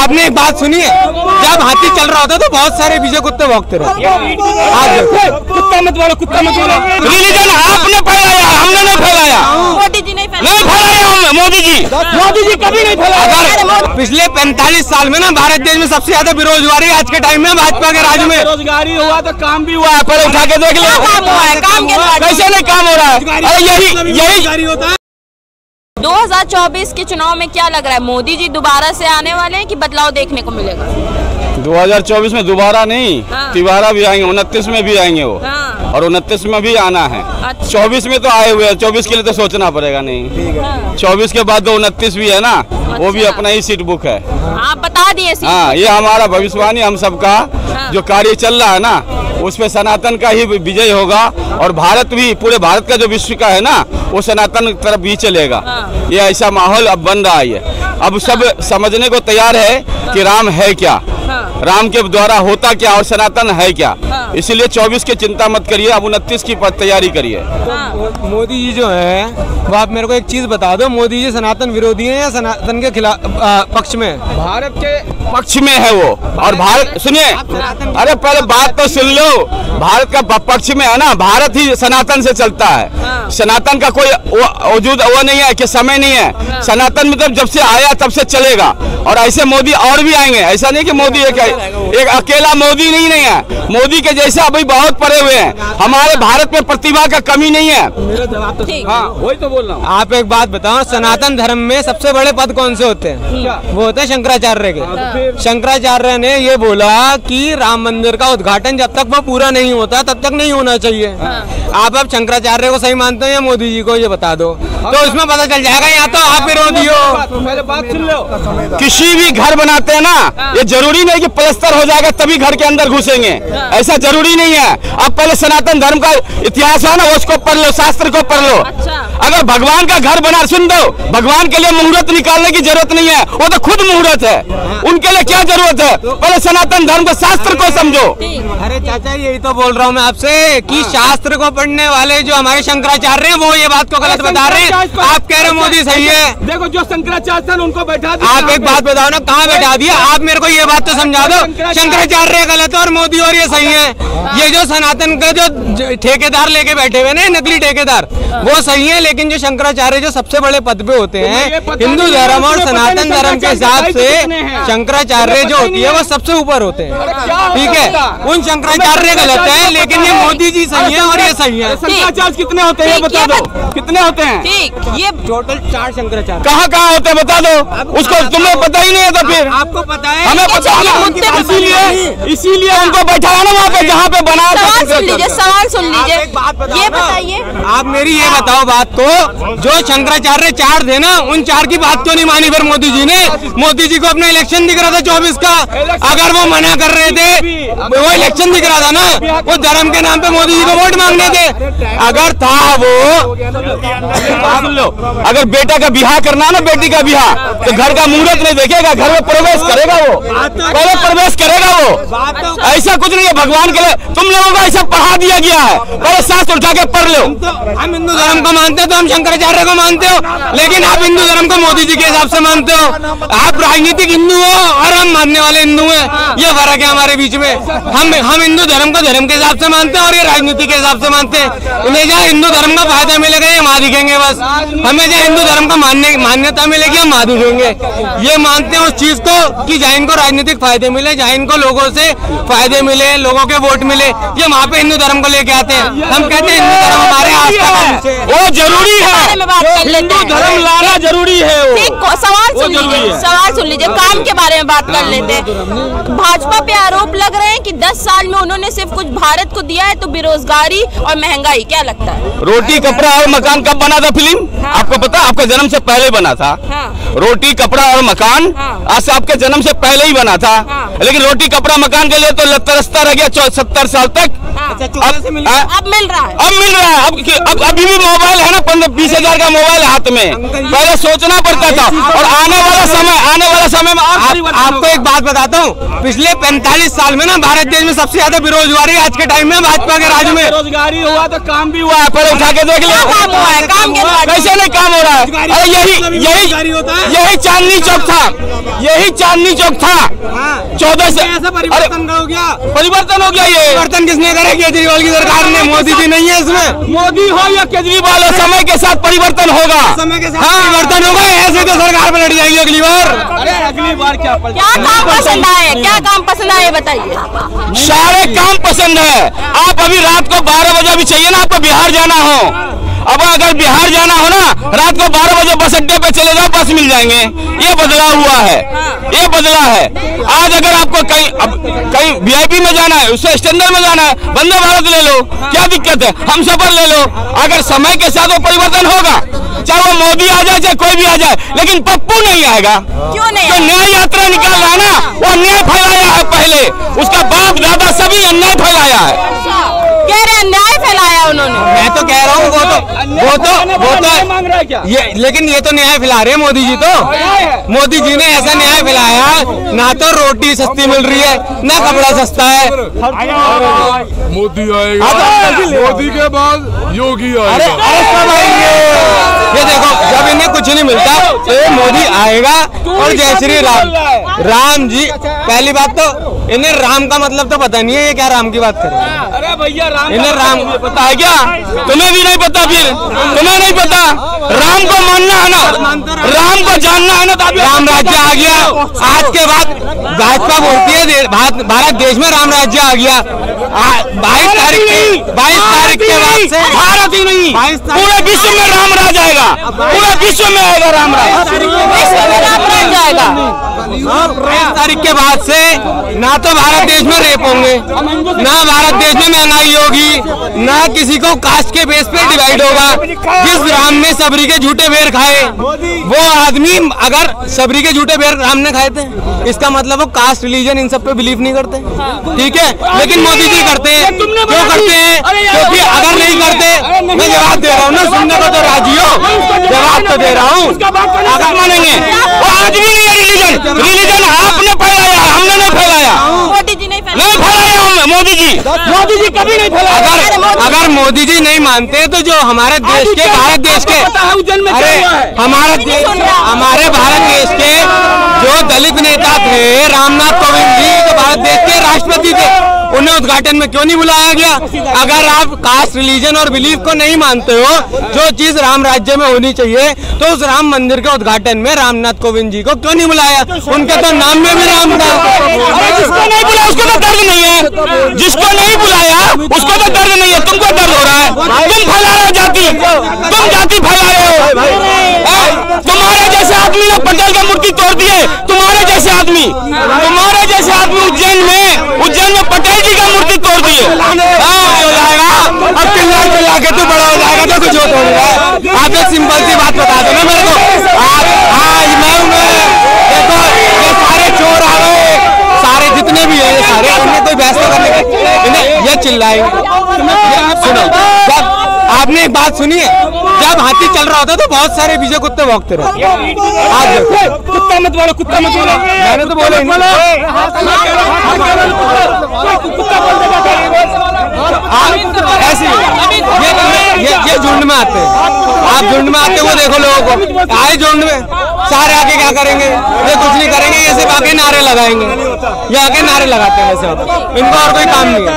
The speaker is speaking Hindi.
आपने एक बात सुनी है, जब हाथी चल रहा होता तो बहुत सारे पीछे कुत्ते भौंकते रहते। कुत्ता मत बोलो, कुत्ता मत बोलो। रिलीजन आपने फैलाया, हमने नहीं फैलाया। मोदी जी नहीं फैलाया, मोदी जी कभी नहीं फैलाया। पिछले 45 साल में ना भारत देश में सबसे ज्यादा बेरोजगारी आज के टाइम में भाजपा के राज में। बेरोजगारी हुआ तो काम भी हुआ है, पहले उठा के देख लो। काम कैसे नहीं काम हो रहा है? अरे यही होता है। 2024 के चुनाव में क्या लग रहा है, मोदी जी दोबारा से आने वाले हैं कि बदलाव देखने को मिलेगा? 2024 में दोबारा नहीं, तिबारा भी आएंगे, 29 में भी आएंगे वो, और 29 में भी आना है। 24 में तो आए हुए हैं, 24 के लिए तो सोचना पड़ेगा नहीं। 24 के बाद तो 29 भी है ना, वो भी अपना ही सीट बुक है। आप बता दिए। हाँ, ये हमारा भविष्यवाणी हम सबका जो कार्य चल रहा है ना, उस पे सनातन का ही विजय होगा, और भारत भी, पूरे भारत का जो विश्व का है ना, वो सनातन तरफ भी चलेगा। ये ऐसा माहौल अब बन रहा है। अब सब समझने को तैयार है कि राम है क्या, राम के द्वारा होता क्या और सनातन है क्या। इसीलिए 24 की चिंता मत करिए, अब 29 की तैयारी करिए। मोदी जी जो है वो, आप मेरे को एक चीज बता दो, मोदी जी सनातन विरोधी हैं या सनातन के खिलाफ पक्ष में? भारत के पक्ष में है वो। और भारत, सुनिए, अरे पहले बात तो सुन लो, भारत का पक्ष में है ना, भारत ही सनातन से चलता है। सनातन का कोई वजूद वो नहीं है कि समय नहीं है। सनातन मतलब जब से आया तब से चलेगा, और ऐसे मोदी और भी आएंगे। ऐसा नहीं कि मोदी एक अकेला मोदी नहीं है, मोदी के जैसे अभी बहुत पड़े हुए हैं। हमारे भारत में प्रतिभा का कमी नहीं है। हाँ, वही तो बोल रहा हूँ। आप एक बात बताओ, सनातन धर्म में सबसे बड़े पद कौन से होते हैं? वो होते हैं शंकराचार्य के। शंकराचार्य ने ये बोला कि राम मंदिर का उद्घाटन जब तक वो पूरा नहीं होता तब तक नहीं होना चाहिए। आप अब शंकराचार्य को सही मानते हो या मोदी जी को, ये बता दो, तो इसमें पता चल जाएगा या तो आप विरोधी हो। पहले बात सुन लो, किसी भी घर बनाते हैं ना, ये जरूरी नहीं कि प्लस्तर हो जाएगा तभी घर के अंदर घुसेंगे, ऐसा जरूरी नहीं है। अब पहले सनातन धर्म का इतिहास है ना, उसको पढ़ लो, शास्त्र को पढ़ लो। अगर भगवान का घर बना, सुन दो, भगवान के लिए मुहूर्त निकालने की जरूरत नहीं है, वो तो खुद मुहूर्त है, उनके लिए क्या जरूरत है? पहले सनातन धर्म के शास्त्र को समझो। अरे चाचा, यही तो बोल रहा हूँ मैं आपसे कि शास्त्र को पढ़ने वाले जो हमारे शंकराचार्य हैं, वो ये बात को गलत बता रहे हैं। आप कह रहे हो मोदी सही है। देखो, जो शंकराचार्य उनको बैठा दिया। आप एक बात बताओ ना, कहाँ बैठा दिया? आप मेरे को ये बात तो समझा दो, शंकराचार्य गलत है और मोदी और ये सही है। ये जो सनातन का जो ठेकेदार लेके बैठे हुए ना, नकली ठेकेदार, वो सही है, लेकिन जो शंकराचार्य जो सबसे बड़े पद पे होते हैं हिंदू धर्म और सनातन धर्म के हिसाब से, शंकराचार्य जो होती है वो सबसे ऊपर होते हैं। ठीक है, उन शंकराचार्य गलत है, लेकिन ये मोदी जी सही है और ये सही है। शंकराचार्य कितने होते हैं बता दो, कितने होते हैं? ये टोटल 4 शंकराचार्य। कहाँ होते हैं बता दो, उसको तुम्हें पता ही नहीं है तो फिर आपको पता है, हमें पता है। इसीलिए उनको बैठाया ना वहाँ पे जहाँ पे बना। सवाल सुन लीजिए, ये बताइए, आप मेरी ये बताओ बात को, जो शंकराचार्य 4 थे ना, उन 4 की बात तो नहीं मानी फिर मोदी जी ने। मोदी जी को अपना इलेक्शन दिख रहा था 24 का, अगर वो मना कर रहे थे, वो इलेक्शन दिख रहा था ना, वो धर्म के नाम पे मोदी जी को वोट मांगने थे। अगर था वो, सुन लो, अगर बेटा का बिहार करना ना, बेटी का बिहार, तो घर का मुहूर्त नहीं देखेगा, घर में प्रवेश करेगा वो, पहले प्रवेश करेगा वो। ऐसा कुछ नहीं है भगवान के लिए, तुम लोगों को ऐसा पढ़ा दिया गया है, पहले शास्त्र उठा के पढ़ लो। हम हिंदू धर्म को मानते हो तो हम शंकराचार्य को मानते हो, लेकिन आप हिंदू धर्म को मोदी जी के हिसाब से मानते हो। आप राजनीतिक हिंदू हो और हम मानने वाले हिंदू हैं, ये फर्क है हमारे बीच में। हम हिंदू धर्म को धर्म के हिसाब से मानते हैं और ये राजनीति के हिसाब से मानते हैं। उन्हें जहाँ हिंदू धर्म का फायदा मिलेगा ये वहाँ दिखेंगे बस, हमें जहाँ हिंदू धर्म का मान्यता मिलेगी हम वहाँ दिखेंगे। ये मानते हैं उस चीज को कि जहाँ इनको राजनीतिक फायदे मिले, जहाँ इनको लोगों से फायदे मिले, लोगों के वोट मिले, ये वहाँ पे हिंदू धर्म को लेके आते हैं। हम कहते हैं हिंदू धर्म हमारे आस्था का वो जरूरी है, हिंदू धर्म लाना जरूरी है। सवाल सुन लीजिए, काम के बारे में बात कर लेते हैं। भाजपा पे आरोप लग रहे हैं कि 10 साल में उन्होंने सिर्फ कुछ भारत को दिया है तो बेरोजगारी और महंगाई, क्या लगता है? रोटी कपड़ा और मकान कब बना था फिल्म? आपको पता, आपका जन्म से पहले बना था। रोटी कपड़ा और मकान आज से आपके जन्म से पहले ही बना था, लेकिन रोटी कपड़ा मकान के लिए तो तरसता रह गया 70 साल तक। अब मिल रहा है, अब अभी भी मोबाइल है ना, 15-20 हजार का मोबाइल हाथ में, पहले सोचना पड़ता था। और आने वाला समय में आपको एक बात बताता हूँ, पिछले 45 साल में ना भारत देश में सबसे ज्यादा बेरोजगारी आज के टाइम में भाजपा के राज में। बेरोजगारी हुआ तो काम भी हुआ है, पर उठा के देख लिया काम हुआ है, काम के बाद कैसे नहीं काम हो रहा है। अरे यही चांदनी चौक था, यही चांदनी चौक था 14 से। परिवर्तन हो गया, परिवर्तन हो गया। ये परिवर्तन किसने करे? केजरीवाल की सरकार ने। मोदी जी नहीं है इसमें। मोदी हो या केजरीवाल हो, समय के साथ परिवर्तन होगा। समय के साथ परिवर्तन होगा। ऐसे तो सरकार पलट जाएगी अगली बार। अरे अगली बार क्या काम पसंद आए? क्या काम पसंद आए बताइए। सारे काम पसंद है। आप अभी रात को 12 बजे भी चाहिए ना, आपको बिहार जाना हो, अब अगर बिहार जाना हो ना, रात को 12 बजे बस अड्डे पे चले जाओ, बस मिल जाएंगे। ये बदलाव हुआ है, ये बदला है। आज अगर आपको कहीं VIP में जाना है, उससे स्टैंडर्ड में जाना है, वंदे भारत ले लो, क्या दिक्कत है? हम सफर ले लो। अगर समय के साथ वो परिवर्तन होगा, चाहे वो मोदी आ जाए चाहे कोई भी आ जाए, लेकिन पप्पू नहीं आएगा। क्यों नहीं? जो न्याय यात्रा निकाल रहा है ना, वो अन्याय फैलाया है। पहले उसका बाप दादा सभी अन्याय फैलाया है। कह रहे अन्याय फैलाया उन्होंने। मैं तो कह रहा हूँ वो तो मांग रहा है क्या? ये, लेकिन ये तो न्याय फैला रहे हैं मोदी जी। तो मोदी जी ने ऐसा न्याय फैलाया, ना तो रोटी सस्ती मिल रही है, ना कपड़ा सस्ता है। मोदी आएगा, मोदी के बाद योगी आएगा। अरे सब आएंगे। ये देखो, जब इन्हें कुछ नहीं मिलता तो ये मोदी आएगा। और जय श्री राम जी। पहली बात तो इन्हें राम का मतलब तो पता नहीं है, ये क्या राम की बात करें। अरे भैया इन्हें राम पता है क्या? तुम्हें भी नहीं पता, फिर तुम्हें नहीं पता। राम को मानना है ना, राम को जानना है ना, तो राम राज्य आ गया। आज के बाद भाजपा बोलती है भारत देश में राम राज्य आ गया। 22 तारीख के बाद से भारत ही नहीं, पूरे विश्व में राम राज आएगा। पूरे विश्व में आएगा राम राज, विश्व में राम राज जाएगा। 22 तारीख के बाद से ना तो भारत देश में रेप होंगे, ना भारत देश में महंगाई होगी, ना किसी को कास्ट के बेस पे डिवाइड होगा। जिस राम ने सबरी के झूठे बेर खाए, वो आदमी अगर सबरी के झूठे बेर राम ने खाए थे, इसका मतलब वो कास्ट रिलीजन इन सब पे बिलीव नहीं करते। ठीक है, लेकिन मोदी जी करते हैं। क्यों करते हैं? क्योंकि अगर नहीं करते, मैं जवाब दे रहा हूँ ना, सुनने को तो राजी हो, जवाब तो दे रहा हूँ। अगर मानेंगे वो आज भी नहीं है रिलीजन। रिलीजन आपने फैलाया, हमने नहीं फैलाया। मोदी जी नहीं फैलाया, मोदी जी कभी नहीं फैलाया। अगर मोदी जी नहीं मानते तो जो हमारे देश के, भारत देश के, अरे हमारे भारत देश के जो दलित नेता थे, रामनाथ कोविंद जी, तो भारत देश के राष्ट्रपति थे, उन्हें उद्घाटन में क्यों नहीं बुलाया गया? अगर आप कास्ट रिलीजन और बिलीफ को नहीं मानते हो, जो चीज राम राज्य में होनी चाहिए, तो उस राम मंदिर के उद्घाटन में रामनाथ कोविंद जी को क्यों नहीं बुलाया? उनके तो नाम में भी राम था। जिसको नहीं बुलाया उसको तो दर्द नहीं है, जिसको नहीं बुलाया उसको तो दर्द नहीं है। तुमको दर्द हो रहा है, तुम फैला रहे हो जाति, तुम जाति फैला रहे हो। तुम्हारे जैसे आदमी ने पटेल का मूर्ति तोड़ दिए, तुम्हारे जैसे आदमी उज्जैन में पटेल जी का मूर्ति तोड़ दिए। हो जाएगा, अब चिल्ला के तो बड़ा हो जाएगा, तो कुछ होता नहीं। आप एक सिंपल सी बात बता दो ना मेरे को। आज मैं देखो, ये सारे चोर आ गए, सारे जितने भी है, सारे उन्हें कोई बहस करने के ये चिल्लाएंगे। सुनो, जब आपने एक बात सुनी है, जब हाथी चल रहा होता तो बहुत सारे पीछे कुत्ते भौंकते रहते। आज कुत्ता मत बोलो, कुत्ता मत बोलो। मैंने तो बोला ऐसे ये झुंड में आते हैं। आप झुंड में आते हो, देखो लोगों को आए झुंड में, सारे आके क्या करेंगे? ये कुछ नहीं करेंगे, ये सिर्फ आके नारे लगाएंगे। ये आके नारे लगाते हैं, ऐसे इनको और कोई काम नहीं है।